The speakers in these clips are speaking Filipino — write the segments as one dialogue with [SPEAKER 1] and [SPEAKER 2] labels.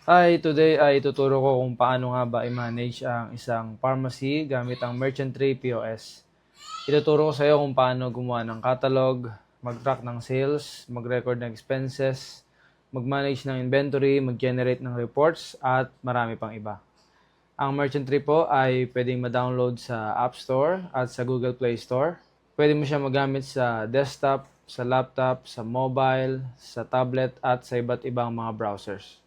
[SPEAKER 1] Hi, today ay ituturo ko kung paano nga ba i-manage ang isang pharmacy gamit ang Merchantry POS. Ituturo ko sa iyo kung paano gumawa ng catalog, mag-track ng sales, mag-record ng expenses, mag-manage ng inventory, mag-generate ng reports, at marami pang iba. Ang Merchantry po ay pwedeng ma-download sa App Store at sa Google Play Store. Pwede mo siya magamit sa desktop, sa laptop, sa mobile, sa tablet, at sa iba't ibang mga browsers.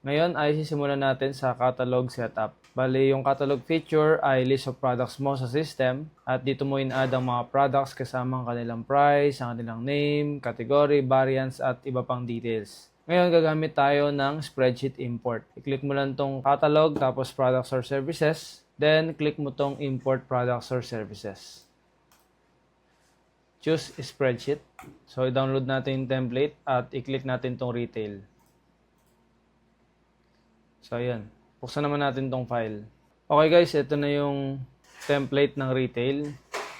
[SPEAKER 1] Ngayon ay sisimulan natin sa catalog setup. Bali, yung catalog feature ay list of products mo sa system at dito mo in-add ang mga products kasama ang kanilang price, ang kanilang name, category, variants at iba pang details. Ngayon gagamit tayo ng spreadsheet import. I-click mo lang tong catalog tapos products or services. Then click mo tong import products or services. Choose spreadsheet. So i-download natin yung template at i-click natin tong retail. So, ayan. Buksan naman natin tong file. Okay guys, ito na yung template ng retail.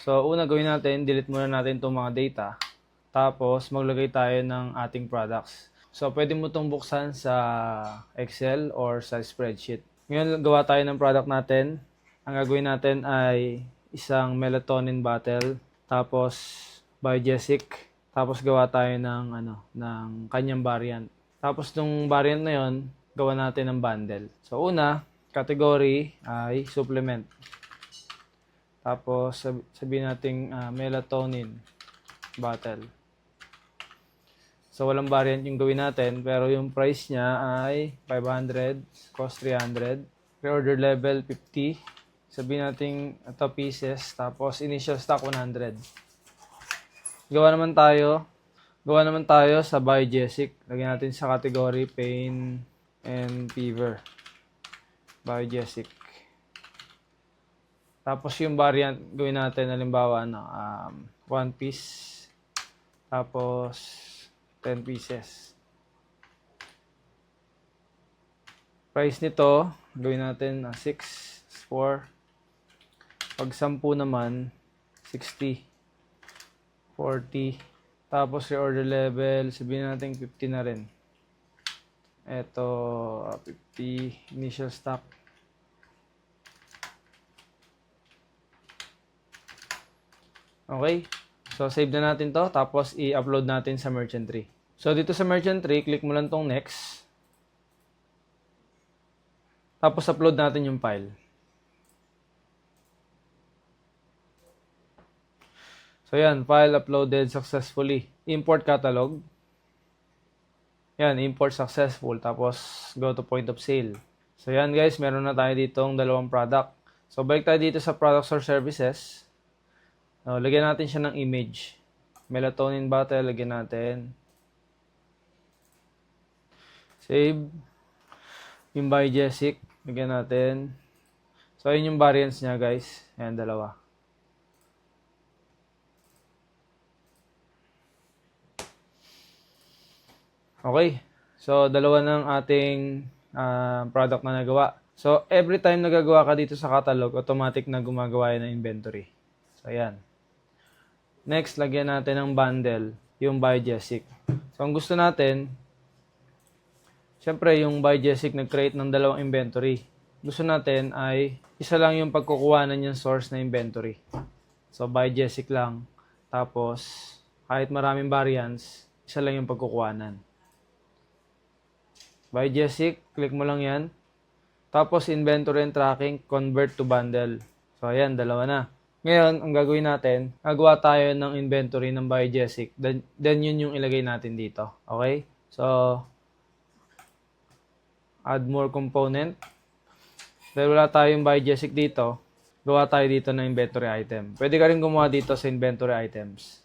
[SPEAKER 1] So, una gawin natin, delete muna natin itong mga data. Tapos, maglagay tayo ng ating products. So, pwede mo itong buksan sa Excel or sa spreadsheet. Ngayon, gawa tayo ng product natin. Ang gagawin natin ay isang melatonin bottle. Tapos, Biogesic. Tapos, gawa tayo ng kanyang variant. Tapos, nung variant na yon gawa natin ng bundle. So, una, category ay supplement. Tapos, sabihin natin melatonin bottle. So, walang variant yung gawin natin, pero yung price niya ay 500, cost 300. Pre-order level 50. Sabihin natin ito pieces, tapos initial stock 100. Gawa naman tayo sa Biogesic. Lagyan natin sa category pain and fever. Biogesic. Tapos yung variant gawin natin halimbawa 1 piece tapos 10 pieces. Price nito gawin natin 6, 4. Pag 10 naman 60, 40. Tapos reorder level sabihin natin 50 na rin. Ito, 50 initial stock. Okay. So, save na natin to. Tapos, i-upload natin sa Merchantry. So, dito sa Merchantry, click mo lang tong next. Tapos, upload natin yung file. So, yan. File uploaded successfully. Import catalog. Yan, import successful. Tapos, go to point of sale. So, yan guys, meron na tayo ditong dalawang product. So, balik tayo dito sa products or services. Lagyan natin siya ng image. Melatonin bottle, lagyan natin. Save. Yung Biogesic, lagyan natin. So, yun yung variants niya guys. Ayan, dalawa. Okay. So, dalawa ng ating product na nagawa. So, every time nagagawa ka dito sa catalog, automatic na gumagawa yan ng inventory. So, ayan. Next, lagyan natin ng bundle, yung Biogesic. So, ang gusto natin, syempre, yung Biogesic nag-create ng dalawang inventory. Gusto natin ay isa lang yung pagkukuhanan yung source na inventory. So, Biogesic lang. Tapos, kahit maraming variants, isa lang yung pagkukuhanan. Biogesic, click mo lang yan. Tapos, inventory and tracking, convert to bundle. So, ayan, dalawa na. Ngayon, ang gagawin natin, gagawa tayo ng inventory ng Biogesic. Then, yun yung ilagay natin dito. Okay? So, add more component. Dahil wala tayong Biogesic dito, gawa tayo dito ng inventory item. Pwede ka rin gumawa dito sa inventory items.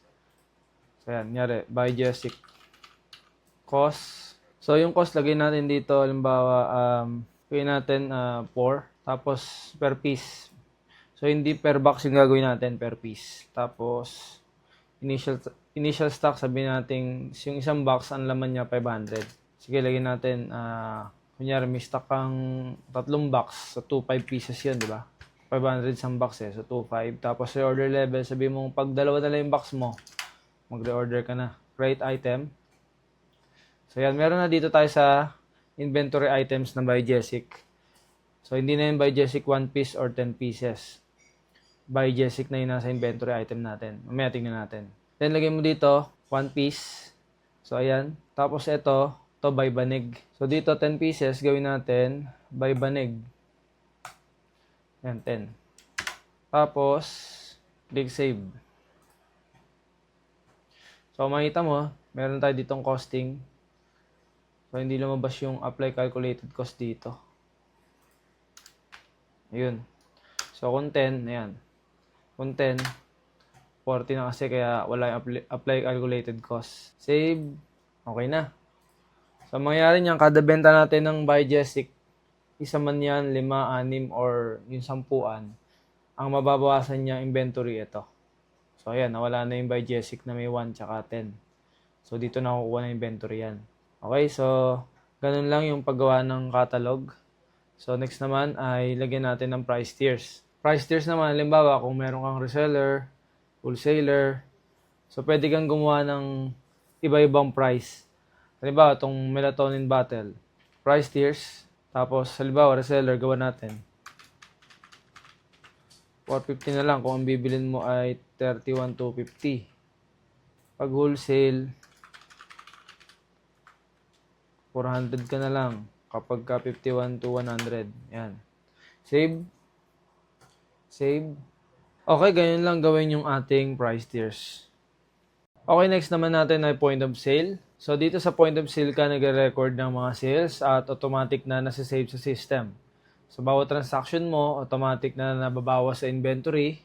[SPEAKER 1] So, ayan, nyari, Biogesic. Cost. So, yung cost, lagay natin dito, halimbawa, gawin natin 4, tapos per piece. So, hindi per box yung gagawin natin, per piece. Tapos, initial stock, sabihin natin, yung isang box, ang laman niya 500. Sige, lagyan natin, kunyari, may stock kang 3 box, so 2.5 pieces yun, di ba? 500 isang box so 2.5. Tapos, reorder level, sabihin mo, pag dalawa na lang yung box mo, mag-reorder ka na. Create item. So, yan. Meron na dito tayo sa inventory items na by Jessic. So, hindi na yung by Jessic 1 piece or 10 pieces. By Jessic na yung nasa inventory item natin. Mamaya tingnan natin. Then, lagay mo dito, 1 piece. So, ayan. Tapos, ito by banig. So, dito, 10 pieces, gawin natin by banig. Ayan, 10. Tapos, click save. So, makita mo, meron tayo ditong costing. So, hindi lumabas yung apply calculated cost dito. Ayun. So, kung 10, ayan. Kung 10, 40 na kasi kaya wala yung apply calculated cost. Save. Okay na. So, mangyayari niyan, kada benta natin ng by Jessic, isa man yan, 5, 6, or yung 10, ang mababawasan niya inventory ito. So, ayan, nawala na yung by Jessic na may 1 tsaka 10. So, dito na kukuha na inventory yan. Okay, so, ganun lang yung paggawa ng catalog. So, next naman ay lagyan natin ng price tiers. Price tiers naman, halimbawa, kung meron kang reseller, wholesaler, so, pwede kang gumawa ng iba-ibang price. Halimbawa, itong melatonin bottle, price tiers, tapos, halimbawa, reseller, gawa natin. 450 na lang kung ang bibilin mo ay 31,250. Pag wholesale, 400 ka na lang kapag ka 51 to 100. Yan. Save. Save. Okay, ganyan lang gawin yung ating price tiers. Okay, next naman natin ay point of sale. So, dito sa point of sale ka nag-record ng mga sales at automatic na nasa-save sa system. So, bawat transaction mo, automatic na nababawas sa inventory,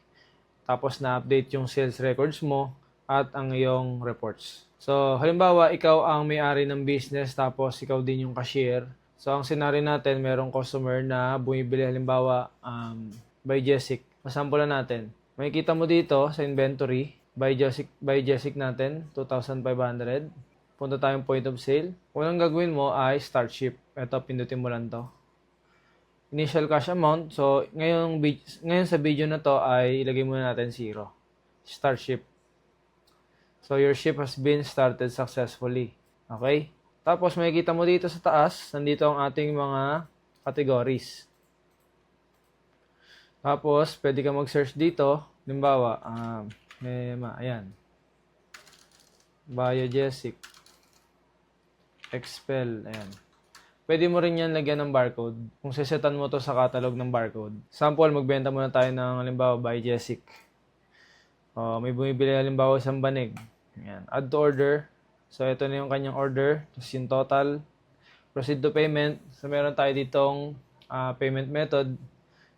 [SPEAKER 1] tapos na-update yung sales records mo at ang iyong reports. So, halimbawa, ikaw ang may-ari ng business tapos ikaw din yung cashier. So, ang scenario natin, merong customer na bumibili halimbawa by Jessic. Masampulan natin. Makikita mo dito sa inventory, by Jessic natin, 2,500. Punta tayong point of sale. Unang gagawin mo ay start ship. Ito, pindutin mo lang to. Initial cash amount. So, ngayon sa video na to ay ilagay muna natin 0. Start ship. So, your ship has been started successfully. Okay? Tapos, makikita mo dito sa taas, nandito ang ating mga categories. Tapos, pwede ka mag-search dito. Halimbawa, ayan. Biojessic. Expel. Ayan. Pwede mo rin yan lagyan ng barcode. Kung sesetan mo to sa catalog ng barcode. Sample, magbenta muna tayo ng halimbawa, Biojessic. May bumibili halimbawa isang banig. Ayan. Add to order. So, ito na yung kanyang order. Tapos yung total. Proceed to payment. So, meron tayo ditong payment method.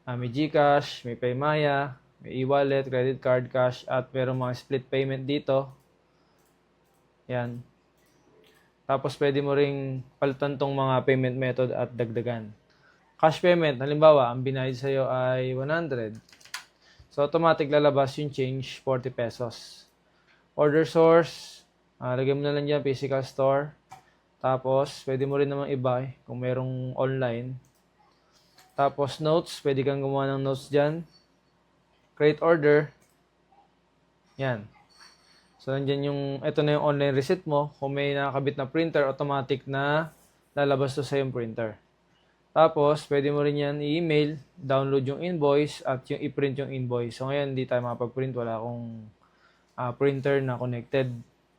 [SPEAKER 1] May GCash, may Paymaya, may e-wallet, credit card, cash, at meron mga split payment dito. Yan. Tapos, pwede mo ring palitan tong mga payment method at dagdagan. Cash payment. Halimbawa, ang binayad sa'yo ay 100. So, automatic lalabas yung change, 40 pesos. Order source, lagay mo na lang dyan, physical store. Tapos, pwede mo rin namang iba kung merong online. Tapos, notes, pwede kang gumawa ng notes dyan. Create order. Yan. So, nandyan ito na yung online receipt mo. Kung may nakakabit na printer, automatic na lalabas to sa yung printer. Tapos, pwede mo rin yan i-email, download yung invoice, at yung i-print yung invoice. So, ngayon, hindi tayo makapag-print. Wala akong printer na connected.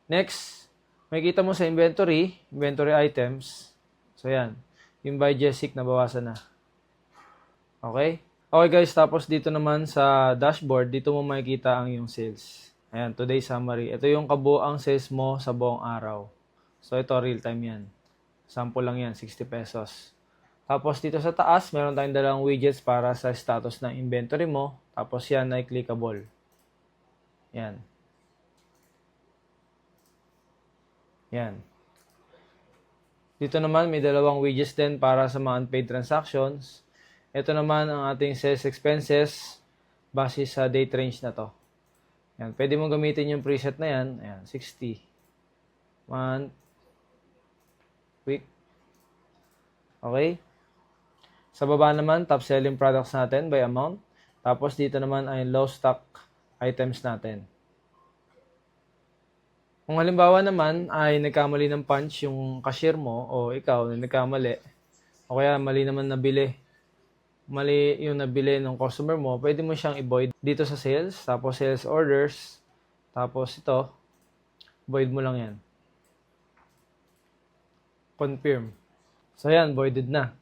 [SPEAKER 1] Next, makikita mo sa inventory items. So, yan. Yung by Jessic, nabawasan na. Okay? Okay guys, tapos dito naman sa dashboard, dito mo makikita ang yung sales. Ayan, today summary. Ito yung kabuang sales mo sa buong araw. So, ito real time yan. Sample lang yan, 60 pesos. Tapos dito sa taas, meron tayong dalawang widgets para sa status ng inventory mo. Tapos yan ay clickable. Yan. Yan. Dito naman, may dalawang widgets din para sa mga unpaid transactions. Ito naman ang ating sales expenses base sa date range na to. Yan. Pwede mong gamitin yung preset na yan. Ayan, 60. Month. Week. Okay. Sa baba naman, top selling products natin by amount. Tapos dito naman ay low stock items natin. Kung halimbawa naman ay nagkamali ng punch yung cashier mo o ikaw na nagkamali, o kaya mali naman nabili, mali yung nabili ng customer mo, pwede mo siyang i-void dito sa sales, tapos sales orders, tapos ito, void mo lang yan. Confirm. So yan, voided na.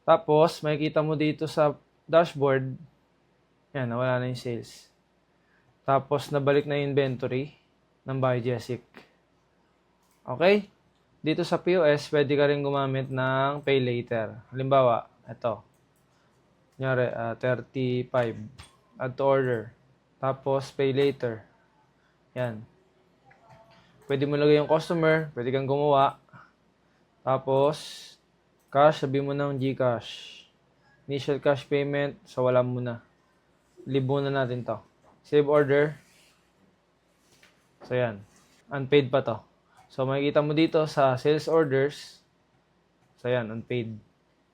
[SPEAKER 1] Tapos, makikita mo dito sa dashboard, yan, nawala na yung sales. Tapos, nabalik na yung inventory ng Biojesic. Okay? Dito sa POS, pwede ka rin gumamit ng Pay Later. Halimbawa, ito. Kunyari, 35. Add to order. Tapos, Pay Later. Yan. Pwede mo lagay yung customer. Pwede kang gumawa. Tapos, cash, sabi mo ng GCash. Initial cash payment, so wala muna. Libo na natin to. Save order. So, yan. Unpaid pa to. So, makikita mo dito sa sales orders. So, yan, unpaid.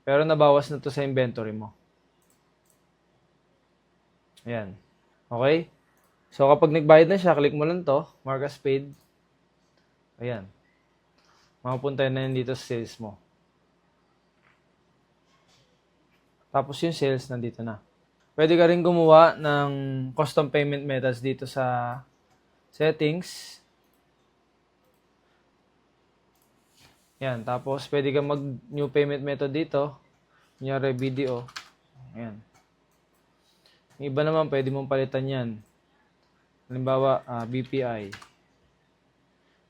[SPEAKER 1] Pero nabawas na to sa inventory mo. Ayan. Okay? So, kapag nagbayad na siya, click mo lang to. Mark as paid. Ayan. Makapunta na yan dito sa sales mo. Tapos yung sales, nandito na. Pwede ka rin gumawa ng custom payment methods dito sa settings. Yan. Tapos, pwede ka mag-new payment method dito. Kunyari, BDO. Ayan. Yung iba naman, pwede mong palitan yan. Halimbawa, BPI.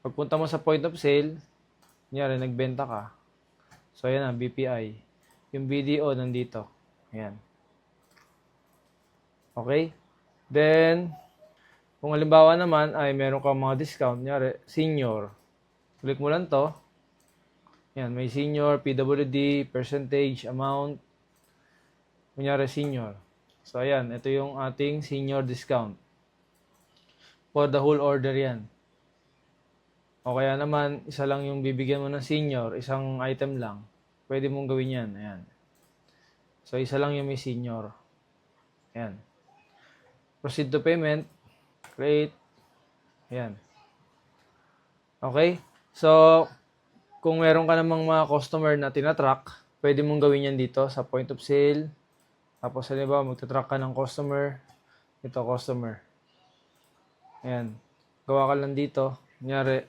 [SPEAKER 1] Pagpunta mo sa point of sale, kunyari, nagbenta ka. So, ayan na, BPI. Yung BDO, nandito. Ayan. Okay? Then, kung halimbawa naman ay meron kang mga discount, kunyari, senior. Click mo lang to. Yan, may senior, PWD, percentage, amount. Kunyari, senior. So, ayan, ito yung ating senior discount. For the whole order yan. O kaya naman, isa lang yung bibigyan mo ng senior, isang item lang. Pwede mong gawin yan. Ayan. So, isa lang yung may senior. Ayan. Proceed to payment. Create. Ayan. Okay? So, kung meron ka namang mga customer na tinatrack, pwede mong gawin yan dito sa point of sale. Tapos, halimbawa, magtatrack ka ng customer. Ito, customer. Ayan. Gawa ka lang dito. Kunyari,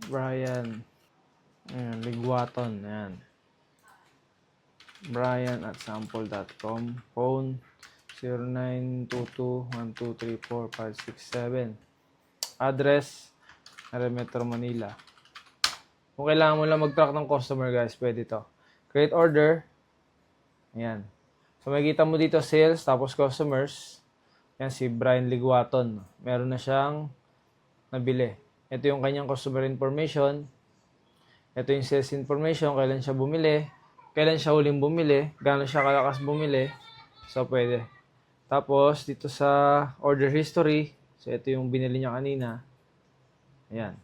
[SPEAKER 1] Brian. Ayan, Ligwaton. Ayan. Brian at sample.com. Phone 0922-1234567. Address, Metro Manila. Kung kailangan mo lang mag-track ng customer, guys, pwede to. Create order. Ayan. So, makikita mo dito sales, tapos customers. Ayan, si Brian Ligwaton. Meron na siyang nabili. Ito yung kanyang customer information. Ito yung sales information, kailan siya bumili, kailan siya huling bumili, gaano siya kalakas bumili. So, pwede. Tapos, dito sa order history, so ito yung binili niya kanina. Ayan.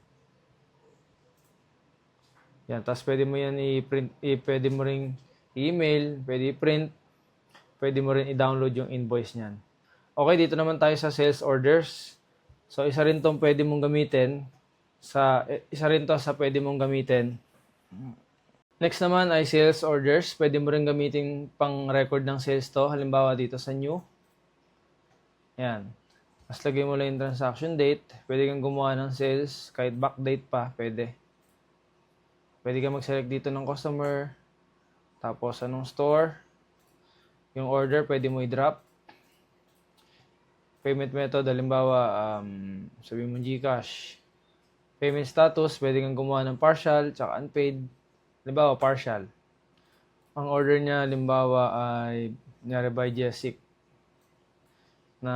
[SPEAKER 1] Yan, tapos pwede mo yan i-print, pwede mo ring i-email, pwede i-print, pwede mo rin i-download yung invoice niyan. Okay, dito naman tayo sa sales orders. So, isa rin tong pwede mong gamitin isa rin to sa pwede mong gamitin. Next naman ay sales orders. Pwede mo rin gamitin pang record ng sales to. Halimbawa dito sa new. Yan. Mas lagay mo lang yung transaction date. Pwede kang gumawa ng sales. Kahit backdate pa, pwede. Pwede kang mag-select dito ng customer. Tapos anong store. Yung order, pwede mo i-drop. Payment method, halimbawa, sabi mo GCash. Payment status, pwede kang gumawa ng partial, tsaka unpaid. Halimbawa, partial. Ang order niya, halimbawa, ay nangyari by Jessic na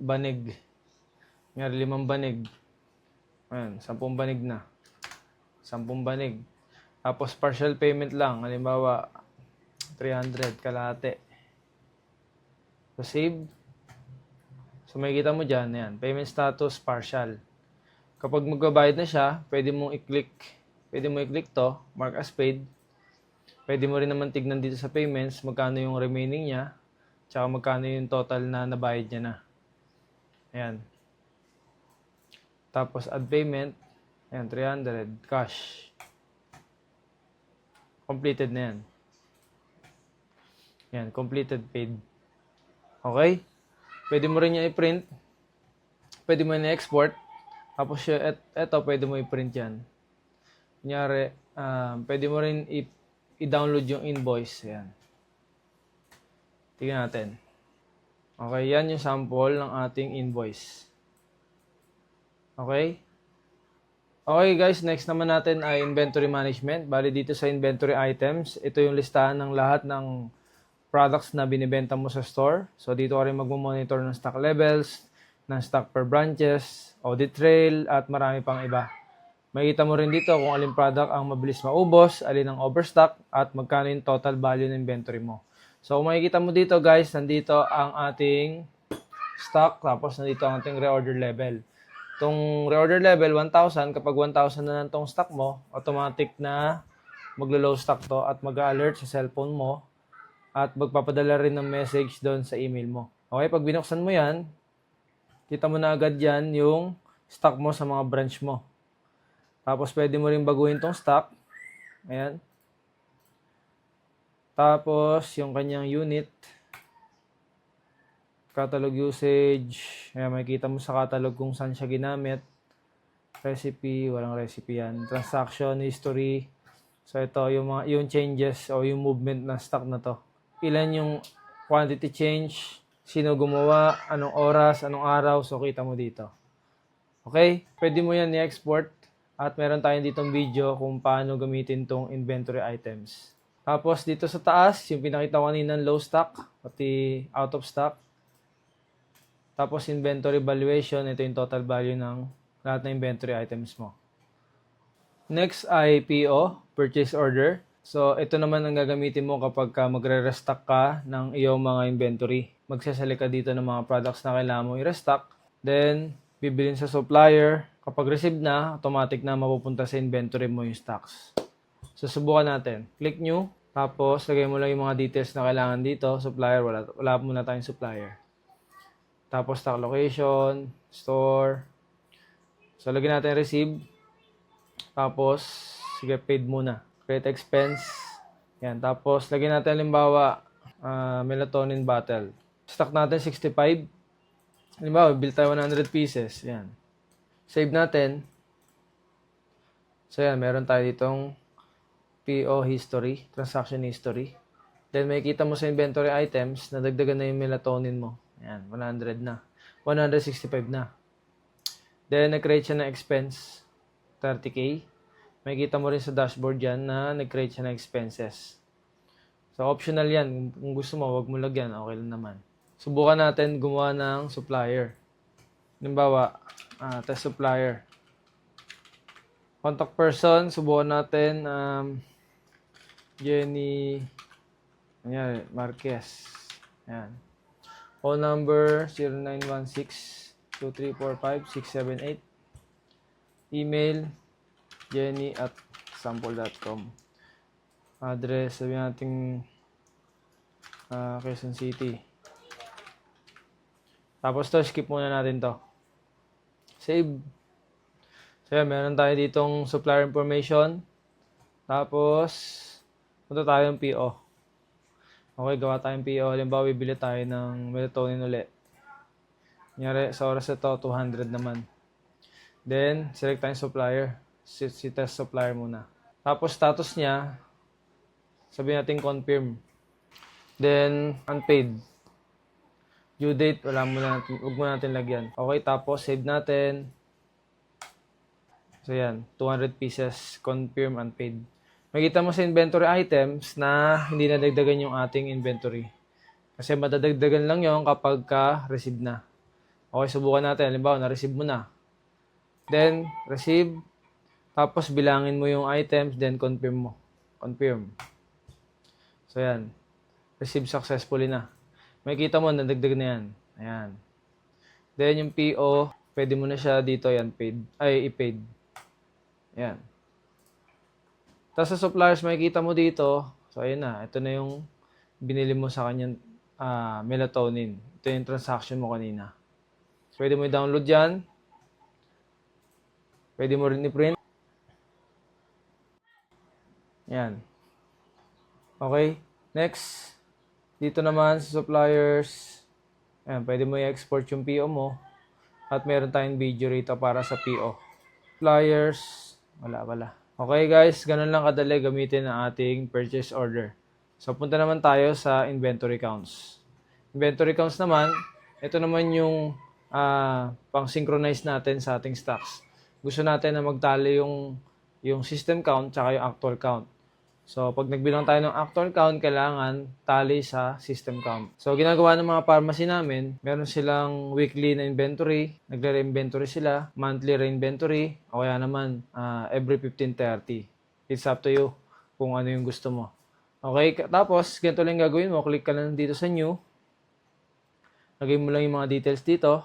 [SPEAKER 1] banig. Nangyari 5 banig. Ayan, 10 banig na. 10 banig. Tapos, partial payment lang. Halimbawa, 300, kalahati. So, save. So, makikita mo dyan, yan. Payment status, partial. Kapag magbabayad na siya, pwede mong i-click to, mark as paid. Pwede mo rin naman tignan dito sa payments, magkano yung remaining niya, tsaka magkano yung total na nabayad niya na. Ayan. Tapos add payment. Ayan, 300. Cash. Completed na yan. Yan, completed paid. Okay? Pwede mo rin yan i-print. Pwede mo yan i-export. Tapos eto, pwede mo i-print yan. Kunyari, pwede mo rin i-download yung invoice. Yan. Tingnan natin. Okay, yan yung sample ng ating invoice. Okay? Okay guys, next naman natin ay inventory management. Bali dito sa inventory items, ito yung listahan ng lahat ng products na binibenta mo sa store. So dito ka rin mag-monitor ng stock levels, ng stock per branches, audit trail, at marami pang iba. Makikita mo rin dito kung alin product ang mabilis maubos, alin ang overstock, at magkano yung total value ng inventory mo. So kung makikita mo dito guys, nandito ang ating stock, tapos nandito ang ating reorder level. Itong reorder level, 1,000, kapag 1,000 na lang itong stock mo, automatic na maglo-low stock to at mag-alert sa cellphone mo at magpapadala rin ng message doon sa email mo. Okay, pag binuksan mo yan, kita mo na agad yan yung stock mo sa mga branch mo. Tapos pwede mo rin baguhin tong stock. Ayan. Tapos yung kanyang unit, catalog usage, ayan, makikita mo sa catalog kung saan siya ginamit. Recipe, walang recipe yan. Transaction history. So ito yung changes o yung movement ng stock na to. Ilan yung quantity change, sino gumawa, anong oras, anong araw, so kita mo dito. Okay? Pwede mo yan i-export at meron tayong ditong video kung paano gamitin tong inventory items. Tapos dito sa taas, yung pinakita ko kanina low stock, pati out of stock. Tapos inventory valuation, ito yung total value ng lahat ng inventory items mo. Next ay PO, purchase order. So ito naman ang gagamitin mo kapag magre-restock ka ng iyong mga inventory. Magsasali ka dito ng mga products na kailangan mo i-restock. Then, bibilin sa supplier. Kapag receive na, automatic na mapupunta sa inventory mo yung stocks. So subukan natin. Click new. Tapos, lagay mo lang yung mga details na kailangan dito. Supplier, wala muna tayong supplier. Tapos stock location, store. So lagyan natin receive. Tapos sige, paid muna. Create expense. Yan, tapos lagyan natin halimbawa melatonin bottle. Stock natin 65. Halimbawa, bill tayo 100 pieces. Yan. Save natin. So yan, meron tayo ditong PO history, transaction history. Then makikita mo sa inventory items, nadagdagan na yung melatonin mo. Ayan, 100 na. 165 na. Then, nag-create siya ng expense, 30K. Makikita mo rin sa dashboard yan na nag-create siya ng expenses. So, optional yan. Kung gusto mo, wag mo lagyan. Okay lang naman. Subukan natin gumawa ng supplier. Halimbawa, test supplier. Contact person, subukan natin Jenny Marquez. Ayan. Phone number 0916-2345-678. Email jenny@sample.com. Address, sabi natin Quezon City. Tapos to, skip muna natin to. Save. So yan, meron tayo ditong supplier information. Tapos, punta tayo ng PO. Okay, gawa tayong PO. Halimbawa, bibili tayo ng melatonin ulit. Kunyari, sa oras ito, 200 naman. Then, select tayong supplier. Si test supplier muna. Tapos, status niya, sabihin natin confirm. Then, unpaid. Due date, huwag mo natin lagyan. Okay, tapos, save natin. So, yan, 200 pieces, confirm, unpaid. Makita mo sa inventory items na hindi nadagdagan yung ating inventory. Kasi madadagdagan lang yon kapag ka-receive na. Okay, subukan natin. Halimbawa, na-receive mo na. Then, receive. Tapos, bilangin mo yung items. Then, confirm mo. Confirm. So, yan. Receive successfully na. Makikita mo, nadagdag na yan. Ayan. Then, yung PO, pwede mo na siya dito. Yan, paid. Ay, i-paid. Ayan. Tapos sa suppliers, makikita mo dito, so ayun na, ito na yung binili mo sa kanyang melatonin. Ito yung transaction mo kanina. Pwede mo i-download yan. Pwede mo rin i-print. Yan. Okay. Next. Dito naman sa suppliers. Ayan, pwede mo i-export yung PO mo. At meron tayong video rito para sa PO. Suppliers. Wala. Okay guys, ganun lang kadali gamitin ang ating purchase order. So punta naman tayo sa inventory counts. Inventory counts naman, ito naman yung pang-synchronize natin sa ating stocks. Gusto natin na magtali yung system count tsaka yung actual count. So, pag nagbilang tayo ng actual count, kailangan tali sa system count. So, ginagawa ng mga pharmacy namin, meron silang weekly na inventory, nagre-inventory sila, monthly re-inventory, o kaya naman every 15:30. It's up to you kung ano yung gusto mo. Okay, tapos, ganito lang gagawin mo. Click ka lang dito sa new. Lagay mo lang yung mga details dito.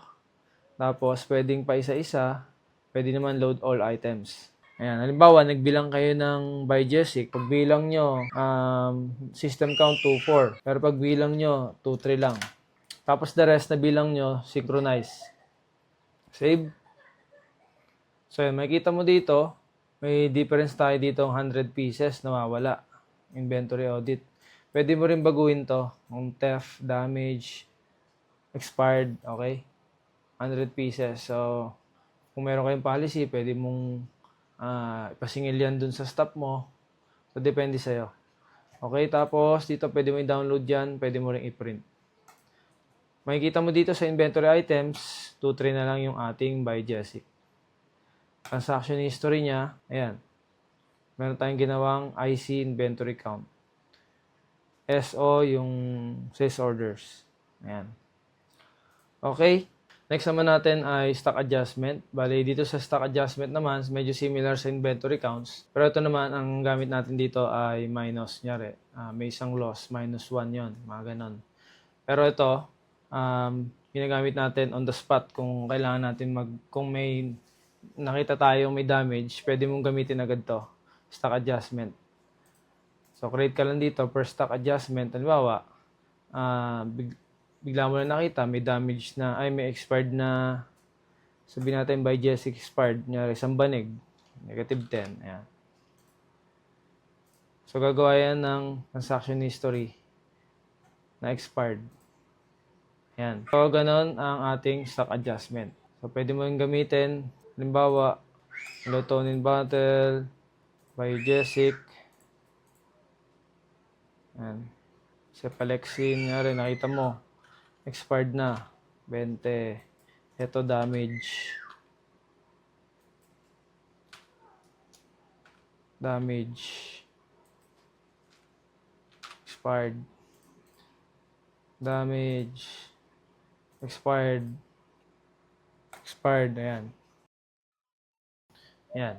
[SPEAKER 1] Tapos, pwedeng pa isa-isa. Pwede naman load all items. Ayan, halimbawa, nagbilang kayo ng by Jessic. Pag bilang nyo, system count 2-4. Pero pag bilang nyo, 2-3 lang. Tapos the rest na bilang nyo, synchronize. Save. So, yun, makikita mo dito, may difference tayo dito ng 100 pieces na mawala. Inventory audit. Pwede mo rin baguhin to. Kung theft, damage, expired, okay? 100 pieces. So, kung meron kayong policy, pwede mong ipasingil yan dun sa stop mo. So, depende sa'yo. Okay, tapos dito pwede mo i-download yan, pwede mo rin i-print. Makikita mo dito sa inventory items, 2-3 na lang yung ating by Jessic. Transaction history niya, ayan. Meron tayong ginawang IC inventory count. SO yung sales orders. Ayan. Okay. Next naman natin ay stock adjustment. Bali, dito sa stock adjustment naman, medyo similar sa inventory counts. Pero ito naman, ang gamit natin dito ay minus. Nyari, may isang loss, -1 yon, mga ganon. Pero ito, ginagamit natin on the spot kung kailangan natin kung may nakita tayong may damage, pwede mong gamitin agad to, stock adjustment. So, create ka lang dito per stock adjustment. Halimbawa, bigla mo na nakita, may damage na, may expired na, sabihin natin by Jessic expired, nyari, isang banig, -10, ayan. So, gagawa yan ng transaction history na expired. Ayan. So, ganun ang ating stock adjustment. So, pwede mo yung gamitin, halimbawa, melatonin bottle, by Jessic, ayan. Cepalexin, nyari, nakita mo, expired na. 20. Ito damage. Expired. Damage. Expired. Ayan. Ayan.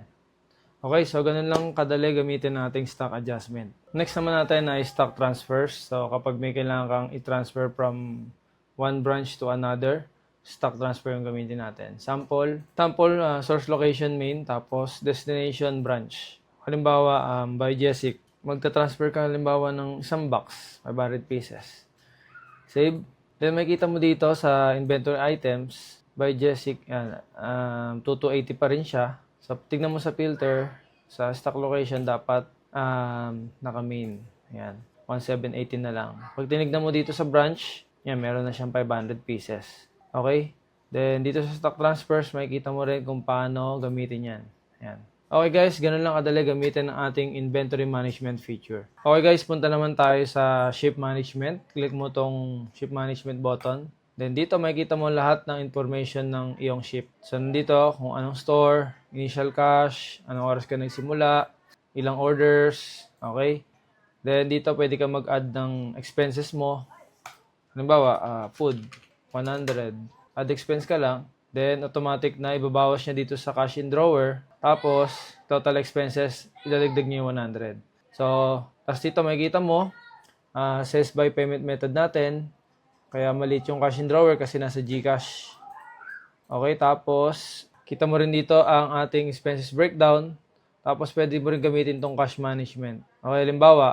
[SPEAKER 1] Okay, so ganun lang kadali gamitin nating stock adjustment. Next naman natin ay stock transfers. So kapag may kailangan kang i-transfer from one branch to another, stock transfer yung gamitin natin. Sample, source location main, tapos destination branch. Halimbawa, by Jessic, magta-transfer ka halimbawa ng isang box, 500 pieces. Save. Then makita mo dito sa inventory items, by Jessic, 2280 pa rin siya. So, tignan mo sa filter, sa stock location, dapat naka-main. Ayan, 1718 na lang. Pag tinignan mo dito sa branch, yan, meron na siyang 500 pieces. Okay? Then, dito sa stock transfers, makikita mo rin kung paano gamitin yan. Ayan. Okay guys, ganun lang kadali gamitin ang ating inventory management feature. Okay guys, punta naman tayo sa ship management. Click mo tong ship management button. Then dito makikita mo lahat ng information ng iyong ship. So nandito kung anong store, initial cash, anong oras ka nagsimula, ilang orders, okay? Then dito pwede ka mag-add ng expenses mo. Halimbawa, food, 100. Add expense ka lang. Then automatic na ibabawas niya dito sa cash in drawer. Tapos total expenses, idadagdag niya yung 100. So, tapos dito makikita mo, says by payment method natin. Kaya maliit yung cash in drawer kasi nasa GCash. Okay, tapos kita mo rin dito ang ating expenses breakdown. Tapos pwede mo rin gamitin tong cash management. Okay, halimbawa,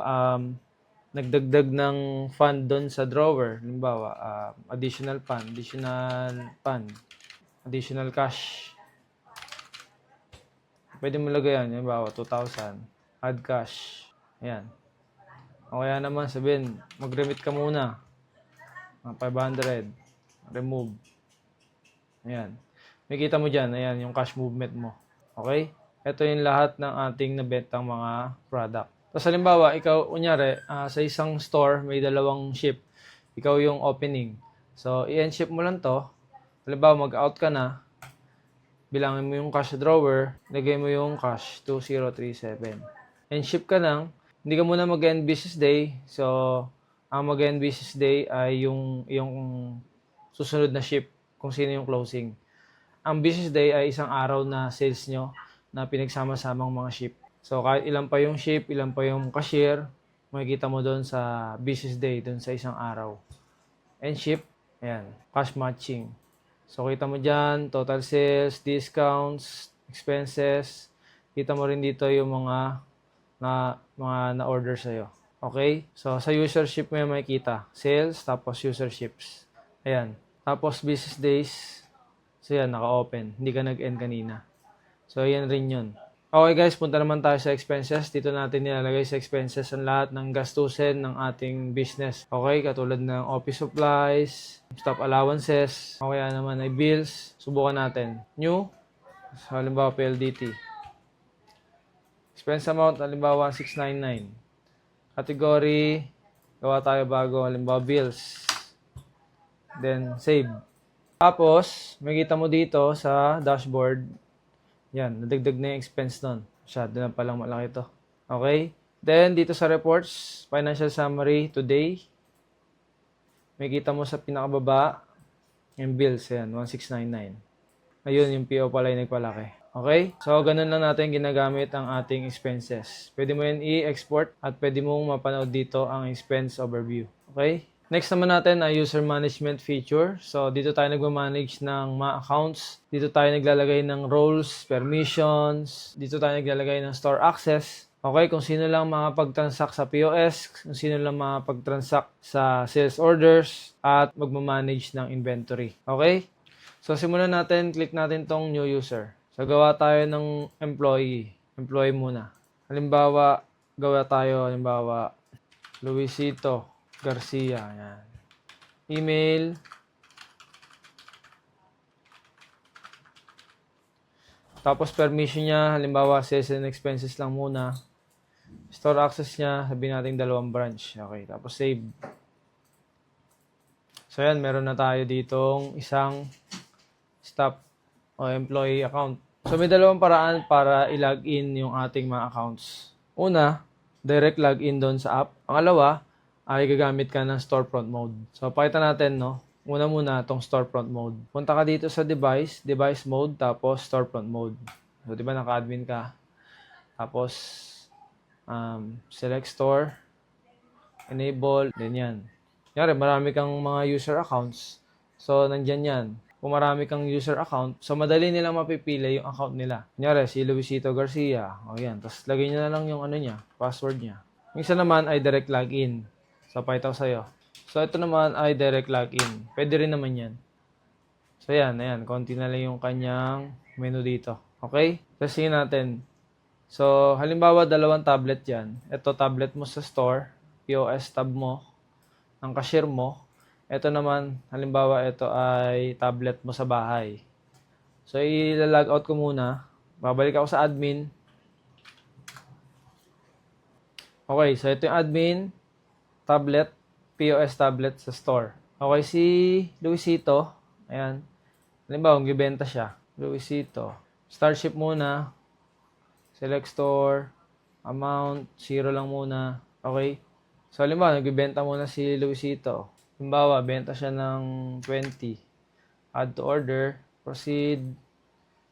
[SPEAKER 1] nagdagdag ng fund doon sa drawer. Halimbawa, additional fund, additional cash. Pwede mo lagay yan. Halimbawa, 2,000. Add cash. Ayan. O kaya naman sabihin, mag-remit ka muna. 500. Remove. Ayan. Makikita mo dyan. Ayan, yung cash movement mo. Okay? Ito yung lahat ng ating nabentang mga product. Tapos halimbawa, ikaw, unyari, sa isang store, may dalawang ship. Ikaw yung opening. So, i-end ship mo lang to. Halimbawa, mag-out ka na. Bilangin mo yung cash drawer, lagay mo yung cash 2037. And ship ka lang, hindi ka muna mag-end business day. So, ang mag-end business day ay yung susunod na ship kung sino yung closing. Ang business day ay isang araw na sales nyo na pinagsama-samang mga ship. So, kahit ilan pa yung ship, ilan pa yung cashier, makikita mo doon sa business day, doon sa isang araw. And ship, ayan, cash matching. So, kita mo dyan, total sales, discounts, expenses. Kita mo rin dito yung mga na-order sa'yo. Okay? So, sa usership mo yung makikita. Sales, tapos userships. Ayan. Tapos, business days. So, yan, naka-open. Hindi ka nag-end kanina. So, yan rin yun. Okay guys, punta naman tayo sa expenses. Dito natin nilalagay sa expenses ang lahat ng gastusin ng ating business. Okay, katulad ng office supplies, staff allowances, o kaya naman ay bills. Subukan natin. New, so, halimbawa PLDT. Expense amount, halimbawa 1699. Category, gawa tayo bago, halimbawa bills. Then, save. Tapos, makikita mo dito sa dashboard, yan, nadagdag na yung expense nun. Masyado na palang malaki to. Okay? Then, dito sa reports, financial summary today. Makikita mo sa pinakababa, yung bills, yan, 1699. Ayun, yung PO pala yung nagpalaki. Okay? So, ganun lang natin ginagamit ang ating expenses. Pwede mo yan i-export at pwede mong mapanood dito ang expense overview. Okay? Next naman natin ay user management feature. So, dito tayo nagmamanage ng mga accounts. Dito tayo naglalagay ng roles, permissions. Dito tayo naglalagay ng store access. Okay, kung sino lang makapag-transact sa POS, kung sino lang makapag-transact sa sales orders, at magmamanage ng inventory. Okay? So, simulan natin. Click natin tong new user. So, gawa tayo ng employee. Employee muna. Halimbawa, Luisito Garcia. Yan. Email. Tapos permission niya, halimbawa sales and expenses lang muna. Store access niya, sabihin natin 2 branch. Okay, tapos save. So yan, meron na tayo ditong isang staff o employee account. So may 2 paraan para i-login yung ating mga accounts. Una, direct login doon sa app. Pangalawa, ay gagamit ka ng storefront mode. So, pakita natin, no? Una muna itong storefront mode. Punta ka dito sa device mode, tapos storefront mode. So, di ba naka-admin ka? Tapos, select store, enable, then yan. Kaya marami kang mga user accounts. So, nandyan yan. Kung marami kang user account, so madali nilang mapipili yung account nila. Kunyari, si Luisito Garcia. O yan. Tapos, lagay nyo na lang yung password niya. Yung isa naman ay direct login. So, pakita ko sa'yo. So, ito naman ay direct login. Pwede rin naman yan. So, yan. Ayan. Konti na lang yung kanyang menu dito. Okay? Testingin natin. So, halimbawa, 2 tablet yan. Ito, tablet mo sa store. POS tab mo. Ang cashier mo. Ito naman, halimbawa, ito ay tablet mo sa bahay. So, i-log out ko muna. Babalik ako sa admin. Okay. So, ito yung admin. Tablet, POS tablet sa store. Okay, si Luisito, ayan. Halimbawa, magbibenta siya. Luisito. Start ship muna. Select store. Amount, 0 lang muna. Okay. So, halimbawa, nagbibenta muna si Luisito. Halimbawa, benta siya ng 20. Add to order. Proceed.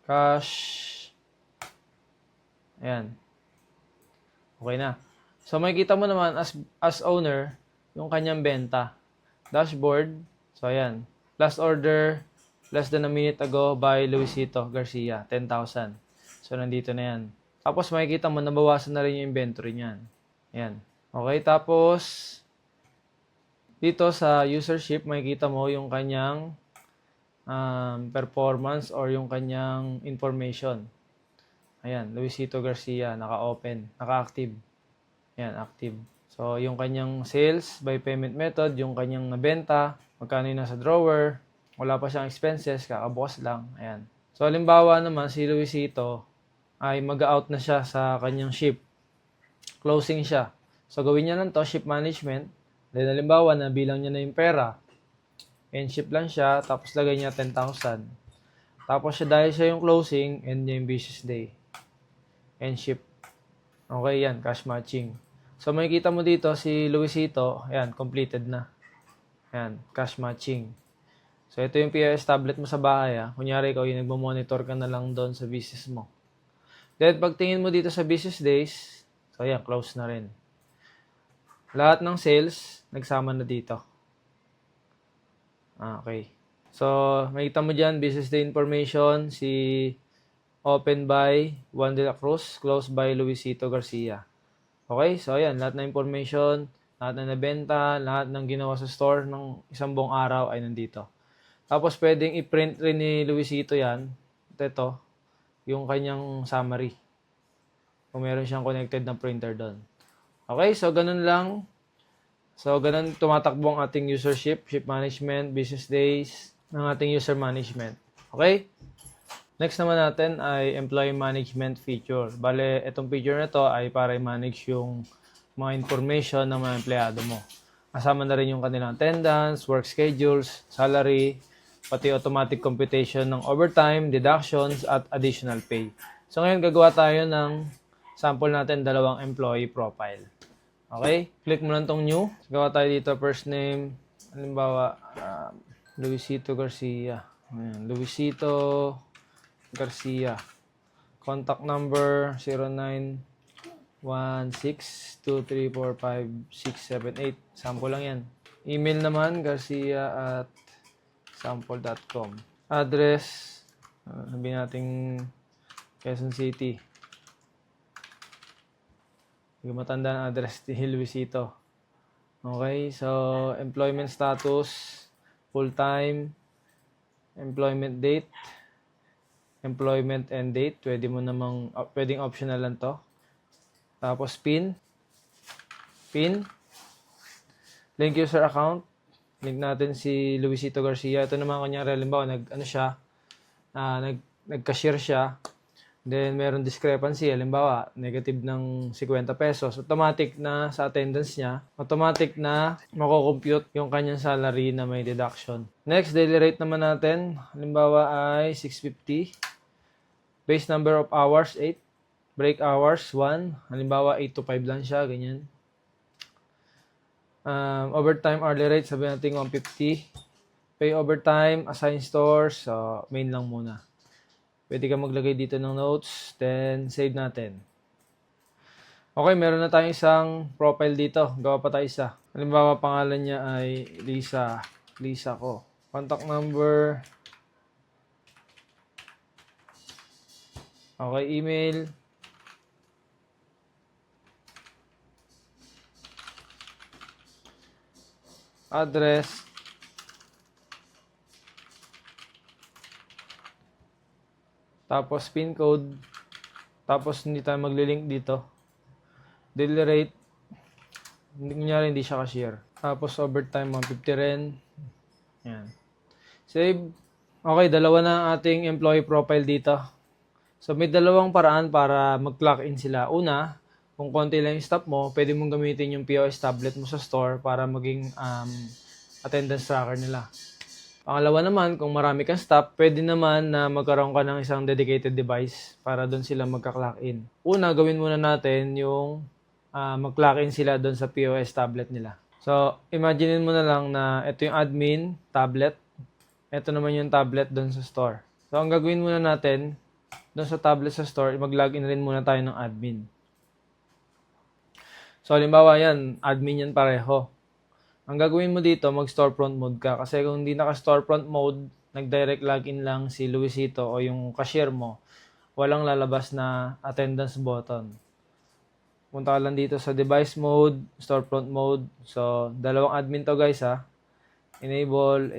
[SPEAKER 1] Cash. Ayan. Okay na. So, makikita mo naman as owner, yung kanyang benta. Dashboard. So, ayan. Last order, less than a minute ago by Luisito Garcia, 10,000. So, nandito na yan. Tapos, makikita mo, nabawasan na rin yung inventory niyan. Ayan. Okay, tapos, dito sa usership, makikita mo yung kanyang performance or yung kanyang information. Ayan, Luisito Garcia, naka-open, naka-active. Ayan, active. So, yung kanyang sales by payment method, yung kanyang nabenta, magkano yung nasa drawer, wala pa siyang expenses, kakabukas lang. Ayan. So, halimbawa naman, si Luisito ay mag-out na siya sa kanyang ship. Closing siya. So, gawin niya lang to, ship management. Then, halimbawa, nabilang niya na yung pera. End ship lang siya, tapos lagay niya 10,000. Tapos siya, dahil siya yung closing, end niya yung business day. End ship. Okay, yan, cash matching. So, makikita mo dito, si Luisito, ayan, completed na. Ayan, cash matching. So, ito yung POS tablet mo sa bahay, ha. Kunyari, ikaw yung nagmo-monitor ka na lang doon sa business mo. Then, pagtingin mo dito sa business days, so, ayan, close na rin. Lahat ng sales, nagsama na dito. Okay. So, makikita mo dyan, business day information, si open by Juan de la Cruz, closed by Luisito Garcia. Okay, so ayan, lahat ng information, lahat ng nabenta, lahat ng ginawa sa store ng isang buong araw ay nandito. Tapos pwedeng i-print rin ni Luisito yan, ito, yung kanyang summary. Kung meron siyang connected na printer doon. Okay, so ganun lang. So ganun tumatakbo ang ating usership, ship management, business days, ng ating user management. Okay? Next naman natin ay employee management feature. Bale, itong feature na to ay para i-manage yung mga information ng mga empleyado mo. Kasama na rin yung kanilang attendance, work schedules, salary, pati automatic computation ng overtime, deductions, at additional pay. So ngayon gagawa tayo ng sample natin, dalawang employee profile. Okay? Click mo lang tong new. Gawa tayo dito, first name, halimbawa, Luisito Garcia. Ayan, Luisito Garcia. Contact number 0916-2345678. Sample lang yan. Email naman garcia@sample.com. Address, sabihin natin Quezon City. Hindi matanda ang address ni Luisito. Okay, so employment status, full-time, employment date, employment end date, pwedeng optional lang to. Tapos PIN, link user account, link natin si Luisito Garcia. Ito naman kanya halimbawa, nag-cashier siya. Then meron discrepancy, halimbawa, negative ng 50 pesos. Automatic na sa attendance niya, automatic na mako-compute yung kanyang salary na may deduction. Next, daily rate naman natin, halimbawa ay 650. Base number of hours, 8. Break hours, 1. Halimbawa, 8 to 5 lang siya, ganyan. Overtime hourly rate, sabihin natin 150. Pay overtime, assign stores, so main lang muna. Pwede ka maglagay dito ng notes, then save natin. Okay, meron na tayong isang profile dito. Gawa pa tayo isa. Halimbawa, pangalan niya ay Lisa ko. Contact number. Okay, email. Address. Tapos pin code. Tapos hindi tayo maglilink dito. Daily rate. Kunyari hindi siya cashier. Tapos overtime 150 rin. Yan. Save. Okay, dalawa na ang ating employee profile dito. So may dalawang paraan para mag-clock in sila. Una, kung konti lang yung staff mo, pwede mong gamitin yung POS tablet mo sa store para maging attendance tracker nila. Pangalawa naman, kung marami kang staff, pwede naman na magkaroon ka ng isang dedicated device para doon sila magka-clock in. Una, gawin muna natin yung mag-clock in sila doon sa POS tablet nila. So, imaginein mo na lang na ito yung admin tablet. Ito naman yung tablet doon sa store. So, ang gagawin muna natin, doon sa tablet sa store, mag-login rin muna tayo ng admin. So, halimbawa yan, admin yan pareho. Ang gagawin mo dito, mag-storefront mode ka. Kasi kung hindi naka-storefront mode, nag-direct login lang si Luisito o yung cashier mo, walang lalabas na attendance button. Punta ka lang dito sa device mode, storefront mode. So, dalawang admin to guys ha. Enable.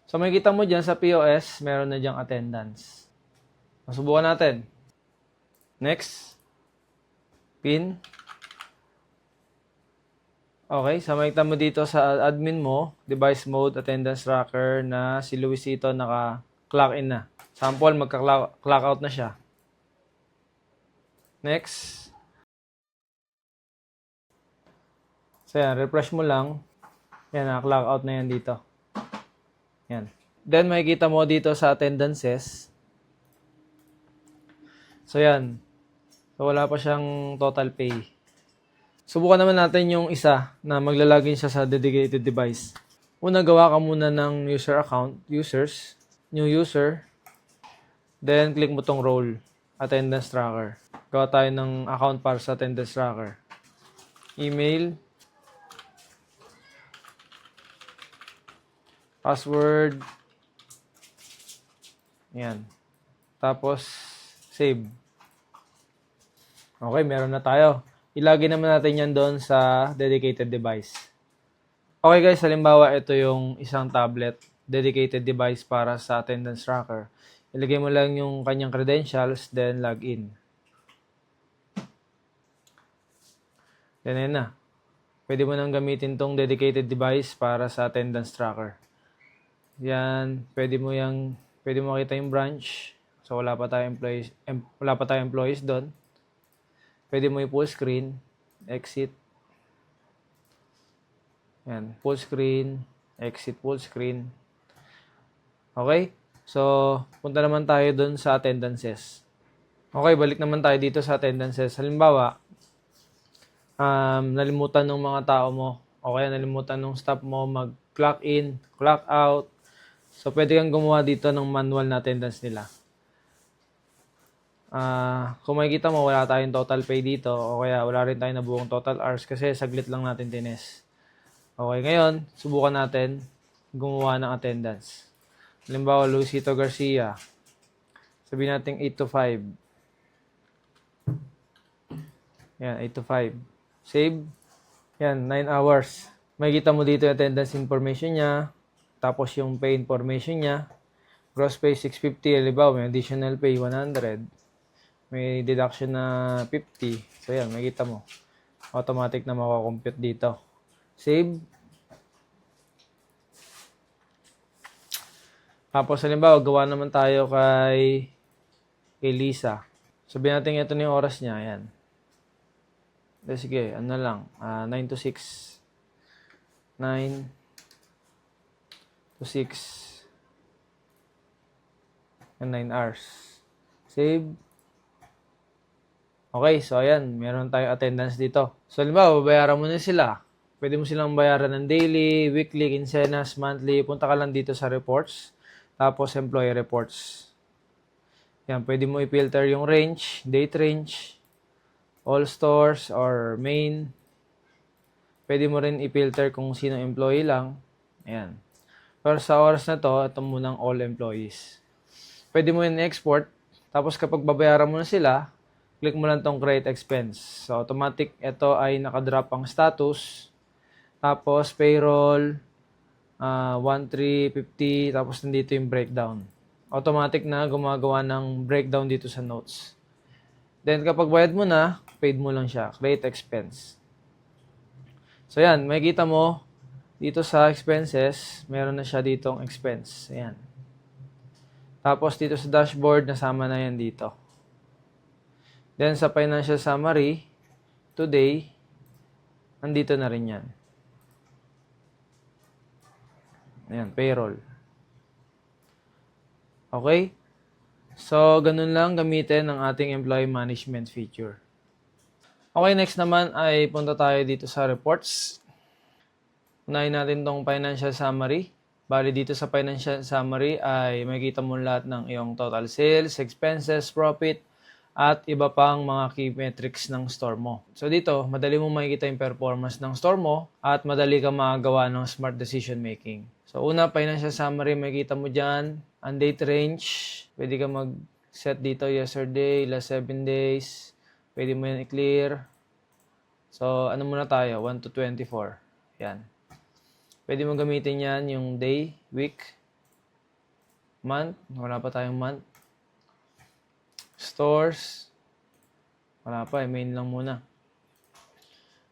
[SPEAKER 1] So makikita mo dyan sa POS, meron na dyang attendance. Masubukan natin. Next. Pin. Okay, so makikita mo dito sa admin mo, device mode, attendance tracker na si Luisito naka-clock in na. Sample, magka-clock out na siya. Next. So yan, refresh mo lang. Yan, naka-clock out na yan dito. Yan. Then makikita mo dito sa attendances. So yan. So wala pa siyang total pay. Subukan naman natin yung isa na maglalagin siya sa dedicated device. Una, gawa ka muna ng user account, users, new user. Then click mo tong role, attendance tracker. Gawa tayo ng account para sa attendance tracker. Email, password, yan. Tapos, save. Okay, meron na tayo. Ilagay naman natin yan doon sa dedicated device. Okay guys, halimbawa ito yung isang tablet, dedicated device para sa attendance tracker. Ilagay mo lang yung kanyang credentials, then login. Then yan na. Pwede mo nang gamitin tong dedicated device para sa attendance tracker. Yan, pwede mo makita yung branch. So wala pa tayong employees doon. Pwede mo i-full screen, exit. Yan, full screen, exit full screen. Okay? So, punta naman tayo doon sa attendances. Okay, balik naman tayo dito sa attendances. Halimbawa, nalimutan ng mga tao mo o kaya nalimutan ng staff mo mag-clock in, clock out. So, pwede kang gumawa dito ng manual na attendance nila. Kung makikita mo, wala tayong total pay dito o kaya wala rin tayong nabuong total hours kasi saglit lang natin tines. Okay, ngayon, subukan natin gumawa ng attendance. Halimbawa, Luisito Garcia. Sabihin natin 8 to 5. Yan, 8 to 5. Save. Yan, 9 hours. Makikita mo dito yung attendance information niya. Tapos yung pay information niya. Gross pay 650. Halimbawa, may additional pay 100. May deduction na 50. So yan, makikita mo. Automatic na makakompute dito. Save. Tapos halimbawa, gawa naman tayo kay Lisa. Sabihin natin ito na yung oras niya. Ayan. Sige, ano lang. 9 to 6. 9 to 6. And 9 hours. Save. Okay, so ayan, meron tayong attendance dito. So, halimbawa, babayaran mo na sila. Pwede mo silang bayaran ng daily, weekly, quincenas, monthly. Punta ka lang dito sa reports. Tapos, employee reports. Yan, pwede mo i-filter yung range, date range, all stores, or main. Pwede mo rin i-filter kung sino employee lang. Ayan. Pero sa oras na to, ito munang all employees. Pwede mo yun export. Tapos, kapag babayaran mo na sila, click mo lang tong create expense. So, automatic, ito ay nakadrop ang status. Tapos, payroll, 1,350. Tapos, nandito yung breakdown. Automatic na gumagawa ng breakdown dito sa notes. Then, kapag bayad mo na, paid mo lang siya. Create expense. So, yan. Makikita mo, dito sa expenses, meron na siya ditong expense. Ayan. Tapos, dito sa dashboard, nasama na yan dito. Then, sa financial summary, today, nandito na rin yan. Ayan, payroll. Okay? So, ganun lang gamitin ang ating employee management feature. Okay, next naman ay punta tayo dito sa reports. Unahin natin tong financial summary. Bali dito sa financial summary ay makikita mo lahat ng iyong total sales, expenses, profit, at iba pang mga key metrics ng store mo. So dito, madali mo makikita yung performance ng store mo at madali ka makagawa ng smart decision making. So una, financial summary, makikita mo dyan, ang date range, pwede ka mag-set dito yesterday, last 7 days, pwede mo yan i-clear. So ano muna tayo, 1 to 24. Yan. Pwede mo gamitin yan yung day, week, Month, wala pa tayong month. Stores, wala pa, main lang muna.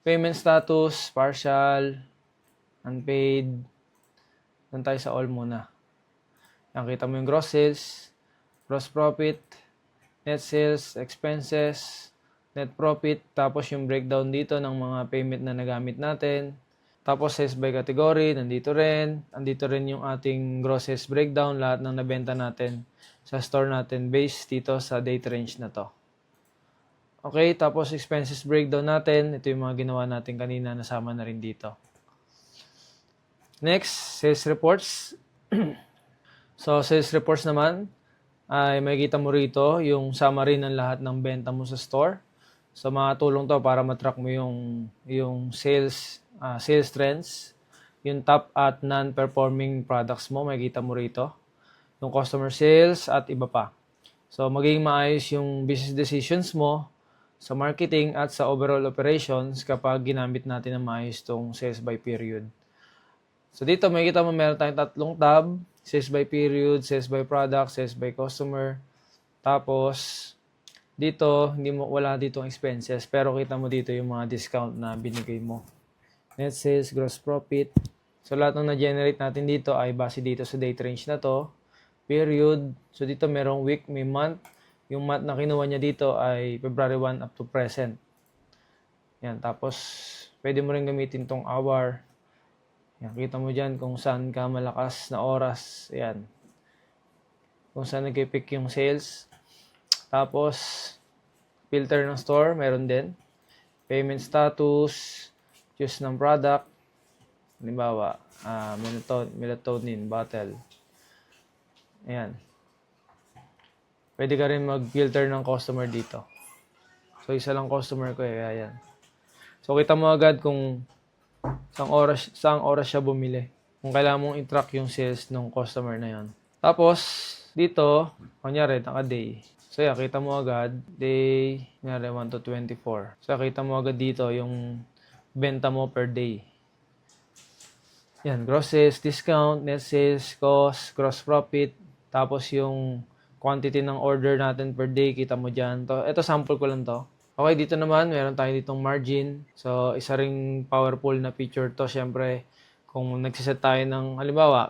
[SPEAKER 1] Payment status, partial, unpaid. Doon tayo sa all muna. Yan, kita mo yung gross sales, gross profit, net sales, expenses, net profit, tapos yung breakdown dito ng mga payment na nagamit natin. Tapos sales by category, nandito rin. Andito rin yung ating gross sales breakdown, lahat ng nabenta natin sa store natin based dito sa date range na to. Okay, tapos expenses breakdown natin. Ito yung mga ginawa natin kanina, nasama na rin dito. Next, sales reports. So, sales reports naman, ay makikita mo rito yung summary ng lahat ng benta mo sa store. So, makatulong to para matrack mo yung sales trends, yung top at non-performing products mo, makikita mo rito. Yung customer sales at iba pa. So, magiging maayos yung business decisions mo sa marketing at sa overall operations kapag ginamit natin ng maayos tong sales by period. So, dito makikita mo meron tayong tatlong tab. Sales by period, sales by product, sales by customer. Tapos, dito, wala ditong expenses. Pero kita mo dito yung mga discount na binigay mo. Net sales, gross profit. So, lahat ng na-generate natin dito ay base dito sa date range na to. Period. So, dito merong week, may month. Yung month na kinuha niya dito ay February 1 up to present. Yan. Tapos, pwede mo rin gamitin tong hour. Yan. Kita mo dyan kung saan ka malakas na oras. Yan. Kung saan nag-pick yung sales. Tapos, filter ng store, meron din. Payment status, choose ng product. Halimbawa, melatonin bottle. Ayan. Pwede ka rin mag-filter ng customer dito. So, isa lang customer ko ayan. So, kita mo agad kung saang oras siya bumili. Kung kailangan mong i-track yung sales ng customer na yon. Tapos, dito, kunyari, naka-day. So, yeah, kita mo agad, day, kunyari, 1 to 24. So, kita mo agad dito yung benta mo per day. Yan, gross sales, discount, net sales, cost, gross profit. Tapos, yung quantity ng order natin per day, kita mo dyan. Ito, sample ko lang to. Okay, dito naman, meron tayo ditong margin. So, isa ring powerful na feature to. Siyempre, kung nagsiset tayo ng, halimbawa,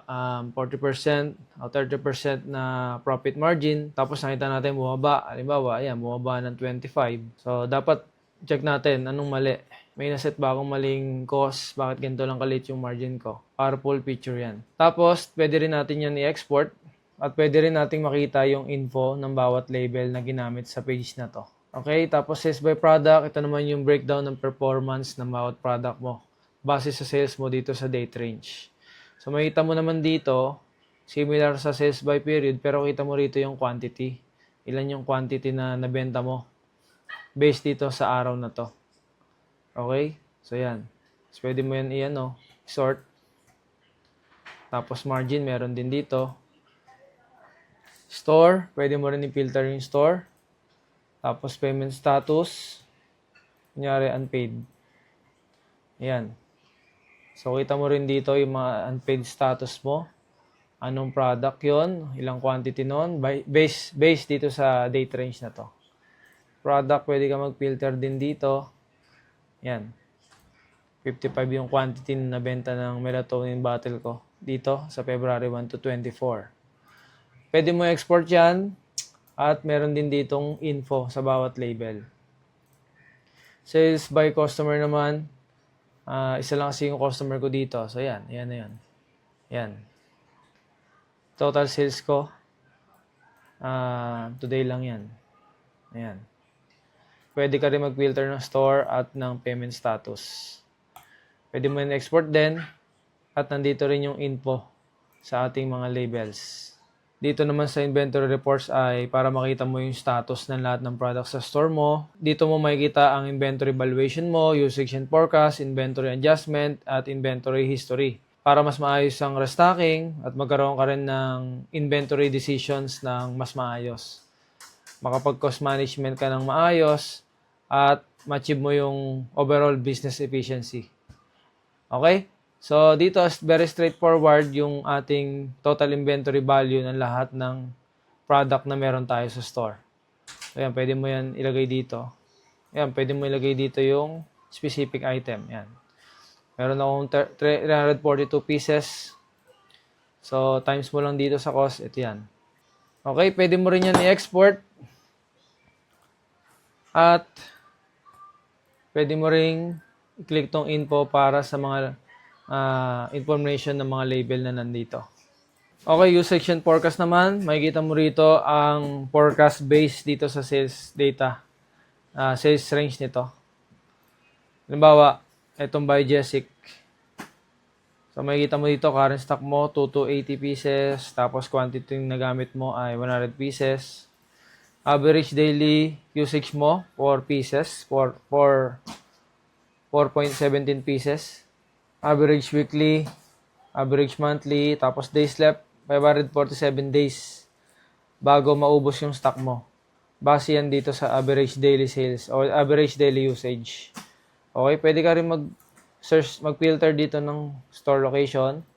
[SPEAKER 1] 40% o 30% na profit margin, tapos nakita natin bumaba. Halimbawa, ayan, bumaba ng 25. So, dapat check natin anong mali. May naset ba akong maling cost? Bakit ganito lang kalit yung margin ko? Powerful feature yan. Tapos, pwede rin natin yan i-export. At pwede rin nating makita yung info ng bawat label na ginamit sa page na to. Okay, tapos sales by product, ito naman yung breakdown ng performance ng bawat product mo base sa sales mo dito sa date range. So makita mo naman dito, similar sa sales by period, pero kita mo rito yung quantity. Ilan yung quantity na nabenta mo based dito sa araw na to. Okay, so yan. So, pwede mo yan sort. Tapos margin, meron din dito. Store, pwede mo rin i-filter yung store. Tapos payment status, kunyari unpaid. Ayan. So, kita mo rin dito yung mga unpaid status mo. Anong product yon, ilang quantity nun, based dito sa date range na to. Product, pwede ka mag-filter din dito. Ayan. 55 yung quantity na nabenta ng melatonin bottle ko dito sa February 1 to 24. Pwede mo export yan. At meron din ditong info sa bawat label. Sales by customer naman. Isa lang kasi yung customer ko dito. So, yan. Yan. Total sales ko. Today lang yan. Ayan. Pwede ka rin mag-filter ng store at ng payment status. Pwede mo rin export din. At nandito rin yung info sa ating mga labels. Dito naman sa inventory reports ay para makita mo yung status ng lahat ng products sa store mo. Dito mo makikita ang inventory valuation mo, usage and forecast, inventory adjustment, at inventory history. Para mas maayos ang restocking at magkaroon ka rin ng inventory decisions ng mas maayos. Makapag-cost management ka ng maayos at ma-achieve mo yung overall business efficiency. Okay? So, dito is very straightforward yung ating total inventory value ng lahat ng product na meron tayo sa store. So, yan, pwede mo yan ilagay dito. Yan, pwede mo ilagay dito yung specific item. Yan. Meron akong 342 pieces. So, times mo lang dito sa cost. Ito yan. Okay, pwede mo rin yan i-export. At, pwede mo ring i-click tong info para sa mga information ng mga label na nandito. Okay, usage and forecast naman. Makikita mo rito ang forecast based dito sa sales data. Sales range nito. Halimbawa, itong by Jessic. So, makikita mo dito, current stock mo, 2 to 80 pieces. Tapos, quantity na gamit mo ay 100 pieces. Average daily usage mo, 4 pieces. 4.17 pieces. Average weekly, average monthly, tapos days left, 547 days bago maubos yung stock mo. Base yan dito sa average daily sales o average daily usage. Okay, pwede ka rin mag-search, mag-filter dito ng store location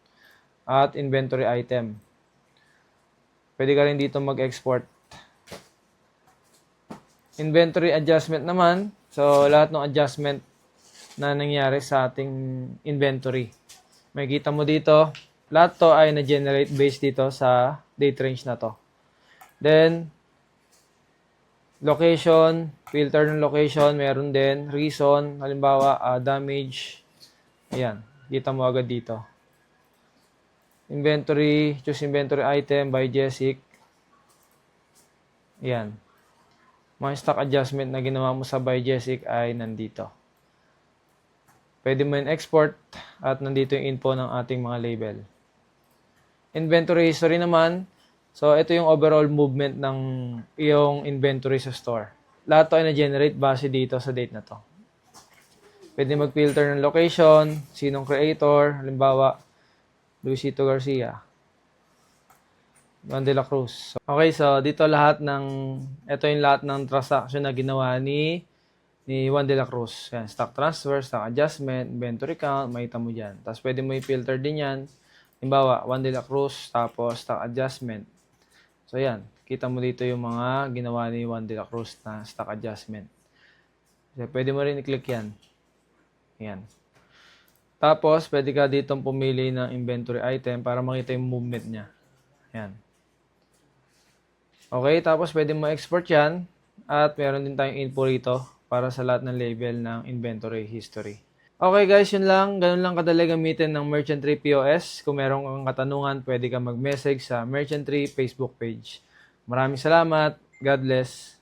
[SPEAKER 1] at inventory item. Pwede ka rin dito mag-export. Inventory adjustment naman. So, lahat ng adjustment na nangyari sa ating inventory. Makikita mo dito, lahat to ay na-generate based dito sa date range na to. Then, location, filter ng location, meron din. Reason, halimbawa, damage. Ayan, kita mo agad dito. Inventory, choose inventory item by Jessic. Ayan. Mga stock adjustment na ginawa mo sa by Jessic ay nandito. Pwede mo yung export at nandito yung info ng ating mga label. Inventory history naman. So, ito yung overall movement ng iyong inventory sa store. Lahat to ay na-generate base dito sa date na to. Pwede mag-filter ng location, sinong creator, halimbawa, Luisito Garcia, Juan de la Cruz. Okay, so dito ito yung lahat ng transaction na ginawa ni Juan de la Cruz. Yan, stock transfer, stock adjustment, inventory count, makita mo dyan. Tapos pwede mo i-filter din yan. Halimbawa, Juan de la Cruz, tapos stock adjustment. So yan, kita mo dito yung mga ginawa ni Juan de la Cruz na stock adjustment. So, pwede mo rin i-click yan. Yan. Tapos, pwede ka ditong pumili ng inventory item para makita yung movement niya. Yan. Okay, tapos pwede mo export yan. At meron din tayong info rito para sa lahat ng label ng inventory history. Okay guys, yun lang. Ganun lang kadali gamitin ng Merchant Tree POS. Kung meron kang katanungan, pwede kang mag-message sa Merchant Tree Facebook page. Maraming salamat. God bless.